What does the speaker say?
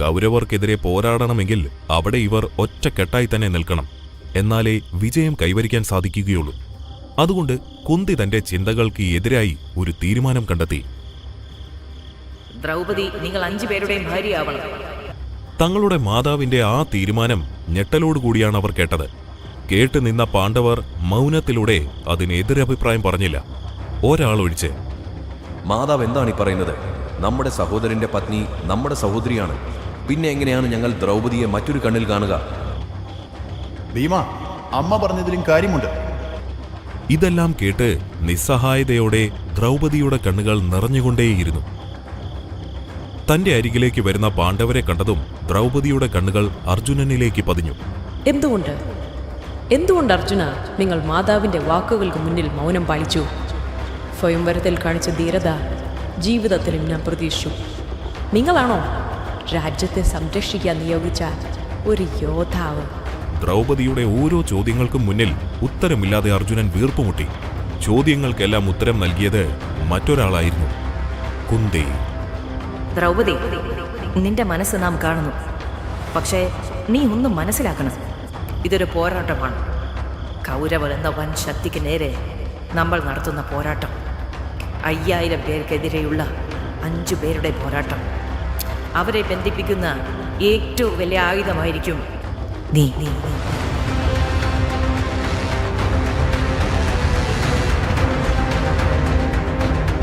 കൗരവർക്കെതിരെ പോരാടണമെങ്കിൽ അവിടെ ഇവർ ഒറ്റക്കെട്ടായി തന്നെ നിൽക്കണം. എന്നാലേ വിജയം കൈവരിക്കാൻ സാധിക്കുകയുള്ളൂ. അതുകൊണ്ട് കുന്തി തന്റെ ചിന്തകൾക്ക് എതിരായി ഒരു തീരുമാനം കണ്ടെത്തി. ദ്രൗപദി, നിങ്ങൾ 5 പേരുടെയും ഭാര്യയാവണം. തങ്ങളുടെ മാതാവിന്റെ ആ തീരുമാനം ഞെട്ടലോടുകൂടിയാണ് അവർ കേട്ടത്. കേട്ടു നിന്ന പാണ്ഡവർ മൗനത്തിലൂടെ അതിന് എതിരഭിപ്രായം പറഞ്ഞില്ല, ഒരാളൊഴിച്ച്. മാതാവ് എന്താണ് ഈ പറയുന്നത്? നമ്മുടെ സഹോദരന്റെ പത്നി നമ്മുടെ സഹോദരിയാണ്. പിന്നെ എങ്ങനെയാണ് ഞങ്ങൾ ദ്രൗപദിയെ മറ്റൊരു കണ്ണിൽ കാണുക? ഭീമ, അമ്മ പറഞ്ഞതിലും കാര്യമുണ്ട്. ഇതെല്ലാം കേട്ട് നിസ്സഹായതയോടെ ദ്രൗപദിയുടെ കണ്ണുകൾ നിറഞ്ഞുകൊണ്ടേയിരുന്നു. തന്റെ അരികിലേക്ക് വരുന്ന പാണ്ഡവരെ കണ്ടതും ദ്രൗപദിയുടെ കണ്ണുകൾ അർജുനനിലേക്ക് പതിഞ്ഞു. എന്തുകൊണ്ട് അർജുന നിങ്ങൾ മാതാവിന്റെ വാക്കുകൾക്ക് മുന്നിൽ മൗനം പാലിച്ചു? സ്വയംവരത്തിൽ കാണിച്ച ധീരത ജീവിതത്തിലും ഞാൻ പ്രതീക്ഷിച്ചു. നിങ്ങളാണോ രാജ്യത്തെ സംരക്ഷിക്കാൻ നിയോഗിച്ച ഒരു യോദ്ധാവ്? ദ്രൗപദിയുടെ ഓരോ ചോദ്യങ്ങൾക്കും മുന്നിൽ ഉത്തരമില്ലാതെ അർജുനൻ വീർപ്പുമുട്ടി. ചോദ്യങ്ങൾക്കെല്ലാം ഉത്തരം നൽകിയത് മറ്റൊരാളായിരുന്നു, കുന്തി. ദ്രൗപദി, നിന്റെ മനസ്സ് നാം കാണുന്നു. പക്ഷേ നീ ഒന്നും മനസ്സിലാക്കണം, ഇതൊരു പോരാട്ടമാണ്. കൗരവർ എന്ന വൻ ശക്തിക്ക് നേരെ നമ്മൾ നടത്തുന്ന പോരാട്ടം 5000 പേർക്കെതിരെയുള്ള 5 പേരുടെ പോരാട്ടം. അവരെ ബന്ധിപ്പിക്കുന്ന ഏറ്റവും വലിയ ആയുധമായിരിക്കും നീ.